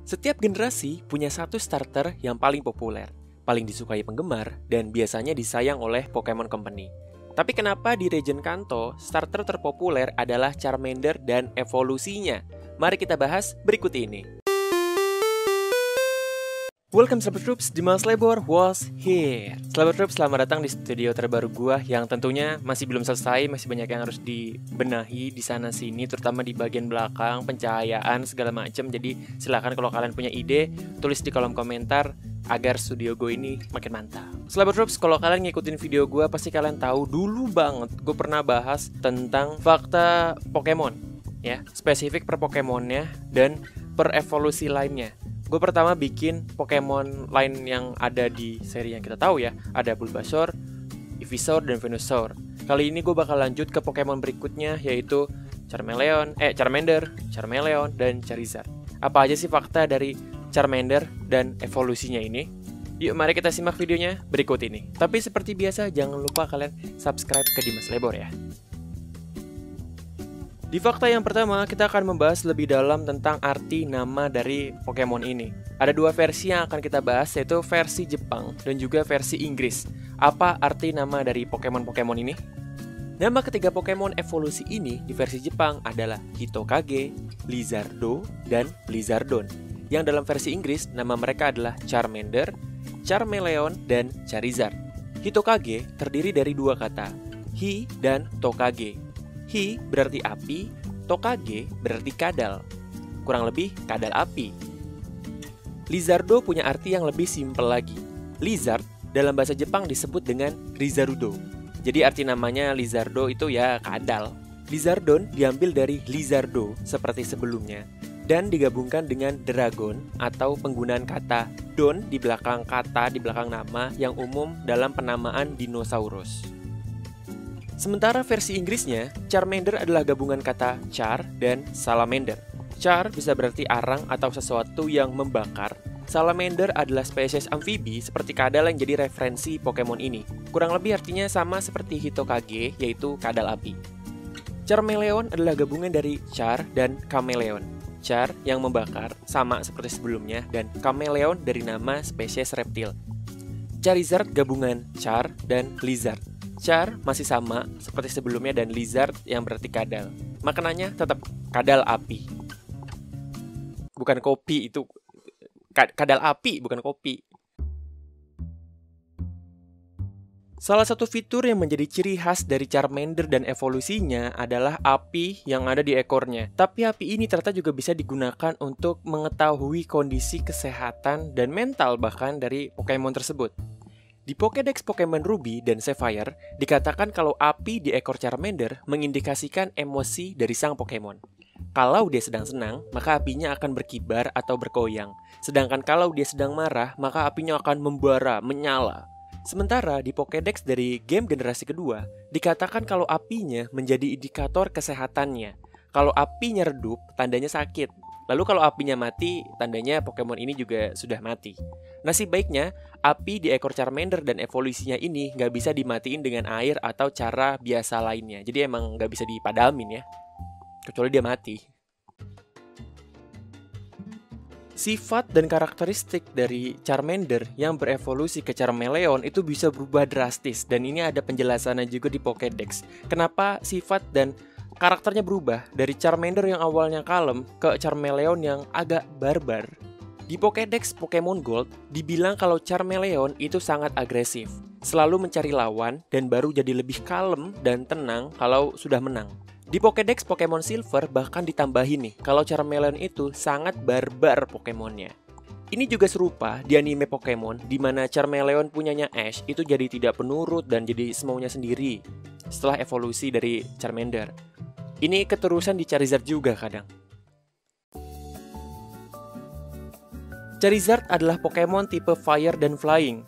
Setiap generasi punya satu starter yang paling populer, paling disukai penggemar, dan biasanya disayang oleh Pokemon Company. Tapi kenapa di region Kanto, starter terpopuler adalah Charmander dan evolusinya? Mari kita bahas berikut ini. Welcome Sahabat Troops, Dimas Lebor was here. Sahabat Troops, selamat datang di studio terbaru gua yang tentunya masih belum selesai, masih banyak yang harus dibenahi di sana sini, terutama di bagian belakang, pencahayaan segala macam. Jadi silakan kalau kalian punya ide, tulis di kolom komentar agar studio gue ini makin mantap. Sahabat Troops, kalau kalian ngikutin video gue pasti kalian tahu dulu banget gue pernah bahas tentang fakta Pokemon, ya, spesifik per Pokemonnya dan per evolusi lainnya. Gue pertama bikin Pokemon lain yang ada di seri yang kita tahu ya. Ada Bulbasaur, Ivysaur, dan Venusaur. Kali ini gue bakal lanjut ke Pokemon berikutnya, yaitu Charmander, Charmeleon, dan Charizard. Apa aja sih fakta dari Charmander dan evolusinya ini? Yuk mari kita simak videonya berikut ini. Tapi seperti biasa jangan lupa kalian subscribe ke Dimas Lebor ya. Di fakta yang pertama, kita akan membahas lebih dalam tentang arti nama dari Pokemon ini. Ada dua versi yang akan kita bahas, yaitu versi Jepang dan juga versi Inggris. Apa arti nama dari Pokemon-Pokemon ini? Nama ketiga Pokemon evolusi ini di versi Jepang adalah Hitokage, Lizardo, dan Lizardon. Yang dalam versi Inggris, nama mereka adalah Charmander, Charmeleon, dan Charizard. Hitokage terdiri dari dua kata, Hi dan Tokage. Hi berarti api, Tokage berarti kadal. Kurang lebih kadal api. Lizardo punya arti yang lebih simpel lagi. Lizard dalam bahasa Jepang disebut dengan Rizarudo. Jadi arti namanya Lizardo itu ya kadal. Lizardon diambil dari Lizardo seperti sebelumnya dan digabungkan dengan Dragon atau penggunaan kata don di belakang kata, di belakang nama yang umum dalam penamaan dinosaurus. Sementara versi Inggrisnya, Charmander adalah gabungan kata char dan salamander. Char bisa berarti arang atau sesuatu yang membakar. Salamander adalah spesies amfibi seperti kadal yang jadi referensi Pokemon ini. Kurang lebih artinya sama seperti Hitokage, yaitu kadal api. Charmeleon adalah gabungan dari char dan chameleon. Char yang membakar, sama seperti sebelumnya, dan chameleon dari nama spesies reptil. Charizard gabungan char dan lizard. Char masih sama seperti sebelumnya dan lizard yang berarti kadal. Maknanya tetap kadal api. Bukan kopi, itu kadal api, bukan kopi. Salah satu fitur yang menjadi ciri khas dari Charmander dan evolusinya adalah api yang ada di ekornya. Tapi api ini ternyata juga bisa digunakan untuk mengetahui kondisi kesehatan dan mental bahkan dari Pokemon tersebut. Di Pokédex Pokemon Ruby dan Sapphire, dikatakan kalau api di ekor Charmander mengindikasikan emosi dari sang Pokemon. Kalau dia sedang senang, maka apinya akan berkibar atau bergoyang. Sedangkan kalau dia sedang marah, maka apinya akan membara, menyala. Sementara di Pokédex dari game generasi kedua, dikatakan kalau apinya menjadi indikator kesehatannya. Kalau apinya redup, tandanya sakit. Lalu kalau apinya mati, tandanya Pokemon ini juga sudah mati. Nasib baiknya, api di ekor Charmander dan evolusinya ini nggak bisa dimatiin dengan air atau cara biasa lainnya. Jadi emang nggak bisa dipadamin ya, kecuali dia mati. Sifat dan karakteristik dari Charmander yang berevolusi ke Charmeleon itu bisa berubah drastis. Dan ini ada penjelasannya juga di Pokédex. Kenapa sifat dan karakternya berubah dari Charmander yang awalnya kalem ke Charmeleon yang agak barbar. Di Pokédex Pokemon Gold, dibilang kalau Charmeleon itu sangat agresif, selalu mencari lawan dan baru jadi lebih kalem dan tenang kalau sudah menang. Di Pokédex Pokemon Silver bahkan ditambahin nih, kalau Charmeleon itu sangat barbar Pokemonnya. Ini juga serupa di anime Pokemon, di mana Charmeleon punyanya Ash itu jadi tidak penurut dan jadi semaunya sendiri setelah evolusi dari Charmander. Ini keterusan di Charizard juga kadang. Charizard adalah Pokemon tipe Fire dan Flying,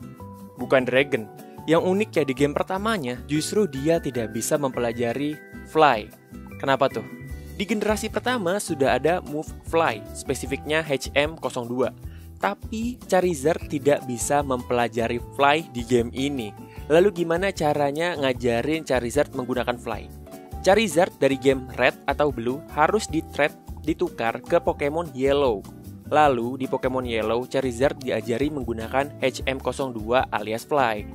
bukan Dragon. Yang unik ya di game pertamanya, justru dia tidak bisa mempelajari Fly. Kenapa tuh? Di generasi pertama sudah ada move Fly, spesifiknya HM02. Tapi Charizard tidak bisa mempelajari Fly di game ini. Lalu gimana caranya ngajarin Charizard menggunakan Fly? Charizard dari game Red atau Blue harus ditukar ke Pokemon Yellow. Lalu di Pokemon Yellow, Charizard diajari menggunakan HM02 alias Fly.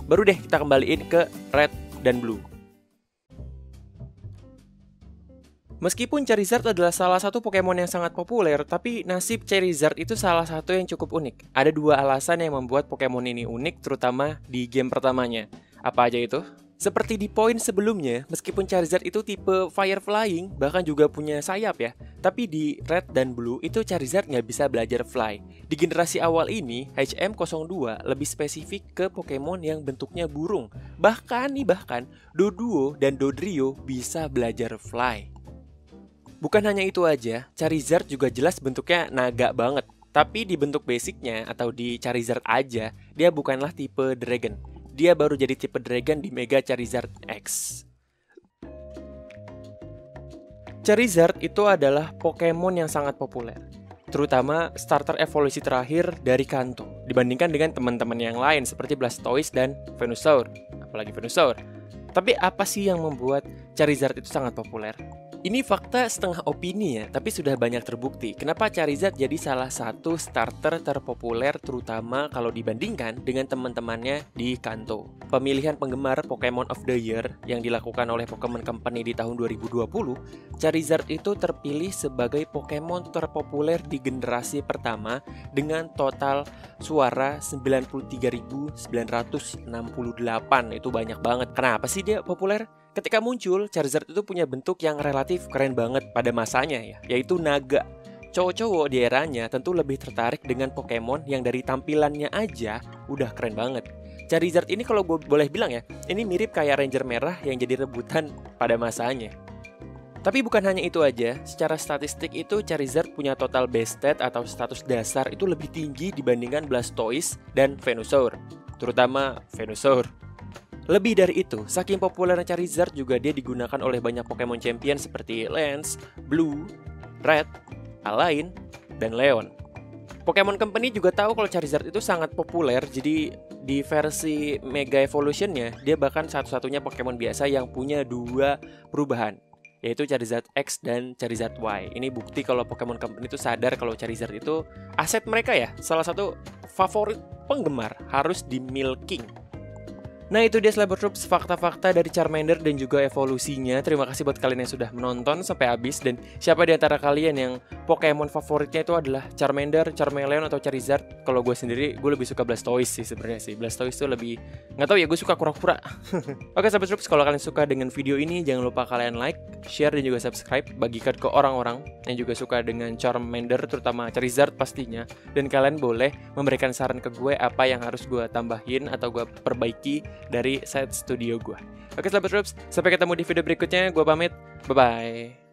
Baru deh kita kembaliin ke Red dan Blue. Meskipun Charizard adalah salah satu Pokemon yang sangat populer, tapi nasib Charizard itu salah satu yang cukup unik. Ada dua alasan yang membuat Pokemon ini unik, terutama di game pertamanya. Apa aja itu? Seperti di poin sebelumnya, meskipun Charizard itu tipe Fire Flying, bahkan juga punya sayap ya, tapi di Red dan Blue itu Charizard nggak bisa belajar Fly. Di generasi awal ini, HM02 lebih spesifik ke Pokemon yang bentuknya burung. Bahkan Doduo dan Dodrio bisa belajar Fly. Bukan hanya itu aja, Charizard juga jelas bentuknya naga banget. Tapi di bentuk basicnya atau di Charizard aja, dia bukanlah tipe Dragon. Dia baru jadi tipe Dragon di Mega Charizard X. Charizard itu adalah Pokemon yang sangat populer, terutama starter evolusi terakhir dari Kanto, dibandingkan dengan teman-teman yang lain seperti Blastoise dan Venusaur, apalagi Venusaur. Tapi apa sih yang membuat Charizard itu sangat populer? Ini fakta setengah opini ya, tapi sudah banyak terbukti. Kenapa Charizard jadi salah satu starter terpopuler terutama kalau dibandingkan dengan teman-temannya di Kanto. Pemilihan penggemar Pokemon of the Year yang dilakukan oleh Pokemon Company di tahun 2020, Charizard itu terpilih sebagai Pokemon terpopuler di generasi pertama dengan total suara 93.968. Itu banyak banget. Kenapa sih dia populer? Ketika muncul, Charizard itu punya bentuk yang relatif keren banget pada masanya ya, yaitu naga. Cowok-cowok di eranya tentu lebih tertarik dengan Pokemon yang dari tampilannya aja udah keren banget. Charizard ini kalau gue boleh bilang ya, ini mirip kayak Ranger merah yang jadi rebutan pada masanya. Tapi bukan hanya itu aja, secara statistik itu Charizard punya total base stat atau status dasar itu lebih tinggi dibandingkan Blastoise dan Venusaur, terutama Venusaur. Lebih dari itu, saking populernya Charizard juga dia digunakan oleh banyak Pokemon champion seperti Lance, Blue, Red, Alain, dan Leon. Pokemon Company juga tahu kalau Charizard itu sangat populer, jadi di versi Mega Evolution-nya, dia bahkan satu-satunya Pokemon biasa yang punya dua perubahan, yaitu Charizard X dan Charizard Y. Ini bukti kalau Pokemon Company itu sadar kalau Charizard itu aset mereka ya, salah satu favorit penggemar, harus dimilking. Nah itu dia Cyber Troops, fakta-fakta dari Charmander dan juga evolusinya. Terima kasih buat kalian yang sudah menonton sampai habis. Dan siapa di antara kalian yang Pokemon favoritnya itu adalah Charmander, Charmeleon, atau Charizard? Kalau gue sendiri, gue lebih suka Blastoise sih sebenarnya sih. Blastoise tuh lebih, nggak tahu ya, gue suka kura-kura. Oke Cyber Troops, kalau kalian suka dengan video ini, jangan lupa kalian like, share, dan juga subscribe. Bagikan ke orang-orang yang juga suka dengan Charmander, terutama Charizard pastinya. Dan kalian boleh memberikan saran ke gue apa yang harus gue tambahin atau gue perbaiki dari side studio gue. Oke Cyber Troops, sampai ketemu di video berikutnya. Gue pamit, bye-bye.